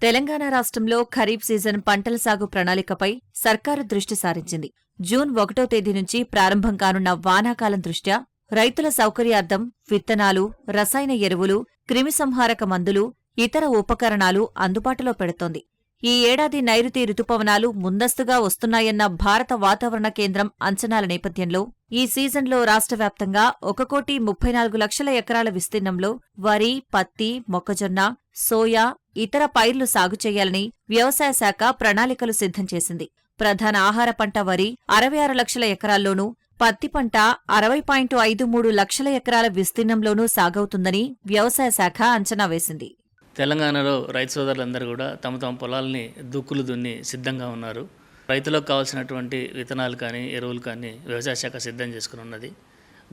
తెలంగాణ రాష్ట్రంలో ఖరీఫ్ సీజన్ పంటల సాగు ప్రణాళికపై సర్కారు దృష్టి సారించింది. జూన్ 1వ తేదీ నుంచి ప్రారంభం కానున్న వానాకాలం దృష్ట్యా రైతుల సౌకర్యార్థం విత్తనాలు, రసాయన ఎరువులు, క్రిమిసంహారక మందులు, ఇతర ఉపకరణాలు అందుబాటులో పెడుతోంది. ఈ ఏడాది నైరుతి రుతుపవనాలు ముందస్తుగా వస్తున్నాయన్న భారత వాతావరణ కేంద్రం అంచనాల నేపథ్యంలో ఈ సీజన్లో రాష్ట్ర వ్యాప్తంగా 1,34,00,000 ఎకరాల విస్తీర్ణంలో వరి, పత్తి, మొక్కజొన్న, సోయా, ఇతర పైర్లు సాగు చేయాలని వ్యవసాయ శాఖ ప్రణాళికలు సిద్ధం చేసింది. ప్రధాన ఆహార పంట వరి 66 లక్షల ఎకరాల్లోనూ, పత్తి పంట 60.53 లక్షల ఎకరాల విస్తీర్ణంలోనూ సాగవుతుందని వ్యవసాయ శాఖ అంచనా వేసింది. తెలంగాణలో రైతు సోదరులందరూ కూడా తమ తమ పొలాల్ని దుక్కులు దున్ని సిద్ధంగా ఉన్నారు. రైతులకు కావాల్సినటువంటి విత్తనాలు కానీ ఎరువులు కానీ వ్యవసాయ శాఖ సిద్ధం చేసుకుని ఉన్నది.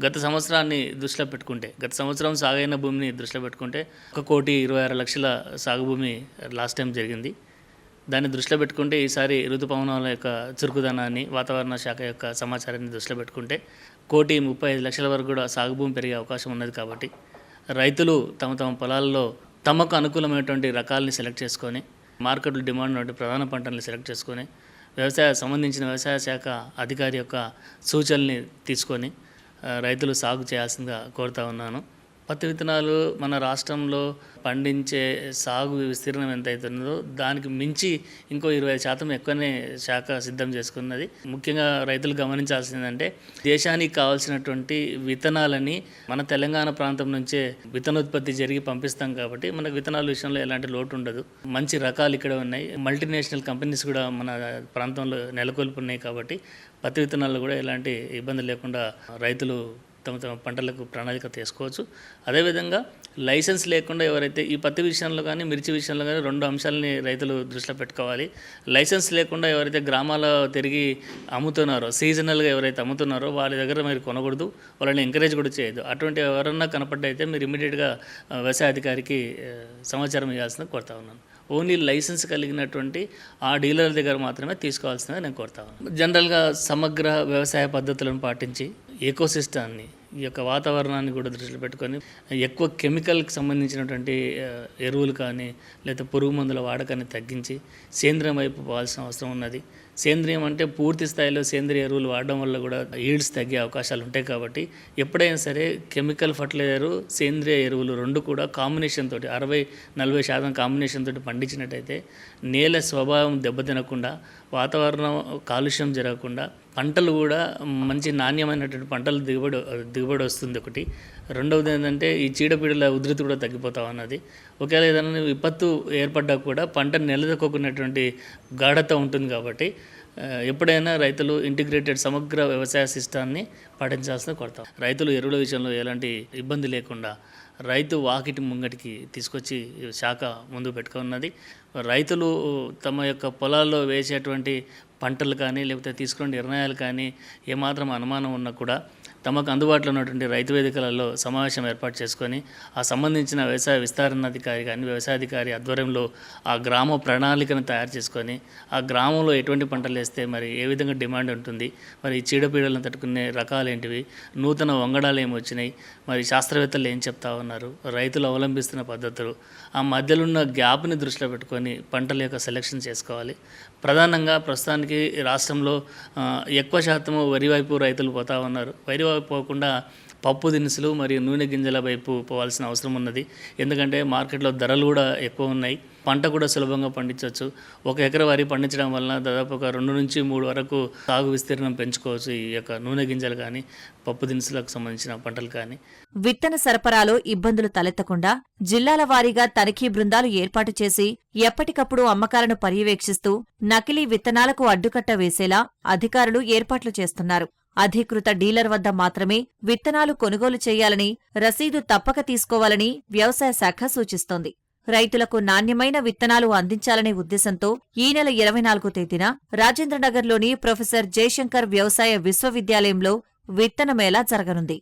గత సంవత్సరాన్ని దృష్టిలో పెట్టుకుంటే, గత సంవత్సరం సాగైన భూమిని దృష్టిలో పెట్టుకుంటే 1,26,00,000 సాగు భూమి లాస్ట్ టైం జరిగింది. దాన్ని దృష్టిలో పెట్టుకుంటే ఈసారి ఋతుపవనాల యొక్క చురుకుదనాన్ని, వాతావరణ శాఖ యొక్క సమాచారాన్ని దృష్టిలో పెట్టుకుంటే 1,35,00,000 వరకు కూడా సాగు భూమి పెరిగే అవకాశం ఉన్నది. కాబట్టి రైతులు తమ తమ పొలాల్లో తమకు అనుకూలమైనటువంటి రకాలని సెలెక్ట్ చేసుకొని, మార్కెట్లో డిమాండ్ ఉన్నటువంటి ప్రధాన పంటల్ని సెలెక్ట్ చేసుకొని, సంబంధించిన వ్యవసాయ శాఖ అధికారి యొక్క సూచనల్ని తీసుకొని రైతులు సాగు చేయాల్సిందిగా కోరుతా ఉన్నాను. పత్తి విత్తనాలు మన రాష్ట్రంలో పండించే సాగు విస్తీర్ణం ఎంత అవుతుందో దానికి మించి ఇంకో 20% ఎక్కువనే శాఖ సిద్ధం చేసుకున్నది. ముఖ్యంగా రైతులు గమనించాల్సిందంటే, దేశానికి కావాల్సినటువంటి విత్తనాలని మన తెలంగాణ ప్రాంతం నుంచే విత్తనోత్పత్తి జరిగి పంపిస్తాం కాబట్టి మనకు విత్తనాల విషయంలో ఎలాంటి లోటు ఉండదు. మంచి రకాలు ఇక్కడ ఉన్నాయి. మల్టీనేషనల్ కంపెనీస్ కూడా మన ప్రాంతంలో నెలకొల్పున్నాయి కాబట్టి పత్తి విత్తనాలు కూడా ఎలాంటి ఇబ్బంది లేకుండా రైతులు తమ తమ పంటలకు ప్రణాళిక తీసుకోవచ్చు. అదేవిధంగా లైసెన్స్ లేకుండా ఎవరైతే ఈ పత్తి విషయంలో కానీ మిర్చి విషయంలో కానీ 2 అంశాలని రైతులు దృష్టిలో పెట్టుకోవాలి. లైసెన్స్ లేకుండా ఎవరైతే గ్రామాల్లో తిరిగి అమ్ముతున్నారో, సీజనల్గా ఎవరైతే అమ్ముతున్నారో వాళ్ళ దగ్గర మీరు కొనకూడదు, వాళ్ళని ఎంకరేజ్ కూడా చేయొద్దు. అటువంటి ఎవరన్నా కనపడ్డైతే మీరు ఇమీడియట్గా వ్యవసాయ అధికారికి సమాచారం ఇవ్వాల్సింది కోరుతా ఉన్నాను. ఓన్లీ లైసెన్స్ కలిగినటువంటి ఆ డీలర్ దగ్గర మాత్రమే తీసుకోవాల్సిందిగా నేను కోరుతా ఉన్నాను. జనరల్గా సమగ్ర వ్యవసాయ పద్ధతులను పాటించి ఎకోసిస్టాన్ని, ఈ యొక్క వాతావరణాన్ని కూడా దృష్టిలో పెట్టుకొని ఎక్కువ కెమికల్కి సంబంధించినటువంటి ఎరువులు కానీ లేదా పురుగు మందుల వాడకాన్ని తగ్గించి సేంద్రియం వైపు పోవాల్సిన అవసరం ఉన్నది. సేంద్రియం అంటే పూర్తి స్థాయిలో సేంద్రియ ఎరువులు వాడడం వల్ల కూడా ఈల్డ్స్ తగ్గే అవకాశాలు ఉంటాయి. కాబట్టి ఎప్పుడైనా సరే కెమికల్ ఫర్టిలైజరు, సేంద్రియ ఎరువులు 2 కూడా కాంబినేషన్ తోటి 60-40% కాంబినేషన్ తోటి పండించినట్టయితే నేల స్వభావం దెబ్బతినకుండా, వాతావరణం కాలుష్యం జరగకుండా, పంటలు కూడా మంచి నాణ్యమైనటువంటి పంటలు దిగుబడి వస్తుంది. ఒకటి. రెండవది ఏంటంటే ఈ చీడపీడల ఉధృతి కూడా తగ్గిపోతా ఉన్నది. ఒకవేళ ఏదైనా విపత్తు ఏర్పడ్డా కూడా పంట నిలదొక్కున్నటువంటి గాఢత ఉంటుంది. కాబట్టి ఎప్పుడైనా రైతులు ఇంటిగ్రేటెడ్ సమగ్ర వ్యవసాయ సిస్టాన్ని పాటించాల్సిన కోరుతాం. రైతులు ఎరువుల విషయంలో ఎలాంటి ఇబ్బంది లేకుండా రైతు వాకిటి ముంగటికి తీసుకొచ్చి శాఖ ముందు పెట్టుకున్నది. రైతులు తమ యొక్క పొలాల్లో వేసేటువంటి పంటలు కానీ లేకపోతే తీసుకునే నిర్ణయాలు కానీ ఏమాత్రం అనుమానం ఉన్నా కూడా తమకు అందుబాటులో ఉన్నటువంటి రైతు వేదికలలో సమావేశం ఏర్పాటు చేసుకొని ఆ సంబంధించిన వ్యవసాయ విస్తరణాధికారి కానీ వ్యవసాయాధికారి ఆధ్వర్యంలో ఆ గ్రామ ప్రణాళికను తయారు చేసుకొని ఆ గ్రామంలో ఎటువంటి పంటలు వేస్తే మరి ఏ విధంగా డిమాండ్ ఉంటుంది, మరి చీడపీడలను తట్టుకునే రకాలు ఏంటివి, నూతన వంగడాలు ఏమి వచ్చినాయి, మరి శాస్త్రవేత్తలు ఏం చెప్తా ఉన్నారు, రైతులు అవలంబిస్తున్న పద్ధతులు, ఆ మధ్యలో ఉన్న గ్యాప్ని దృష్టిలో పెట్టుకొని పంటల యొక్క సెలెక్షన్ చేసుకోవాలి. ప్రధానంగా ప్రస్తుతానికి రాష్ట్రంలో ఎక్కువ శాతము వరి వైపు రైతులు పోతా ఉన్నారు. వరి వైపు పోకుండా పప్పు దినుసులు మరియు నూనె గింజల వైపు పోవాల్సిన అవసరం ఉన్నది. ఎందుకంటే మార్కెట్లో ధరలు కూడా ఎక్కువ ఉన్నాయి. పంట కూడా సులభంగా పండించవచ్చు. 1 ఎకరా వరి పండించడం వలన దాదాపు ఒక 2 నుంచి 3 వరకు సాగు విస్తీర్ణం పెంచుకోవచ్చు. ఈ యొక్క నూనె గింజలు కానీ పప్పు దినుసులకు సంబంధించిన పంటలు కానీ. విత్తన సరఫరాలో ఇబ్బందులు తలెత్తకుండా జిల్లాల వారీగా తనిఖీ బృందాలు ఏర్పాటు చేసి ఎప్పటికప్పుడు అమ్మకాలను పర్యవేక్షిస్తూ నకిలీ విత్తనాలకు అడ్డుకట్ట వేసేలా అధికారులు ఏర్పాట్లు చేస్తున్నారు. అధీకృత డీలర్ వద్ద మాత్రమే విత్తనాలు కొనుగోలు చేయాలని, రసీదు తప్పక తీసుకోవాలని వ్యవసాయ శాఖ సూచిస్తోంది. రైతులకు నాణ్యమైన విత్తనాలు అందించాలనే ఉద్దేశంతో ఈ నెల 24వ తేదీన రాజేంద్రనగర్లోని ప్రొఫెసర్ జయశంకర్ వ్యవసాయ విశ్వవిద్యాలయంలో విత్తన మేళా జరగనుంది.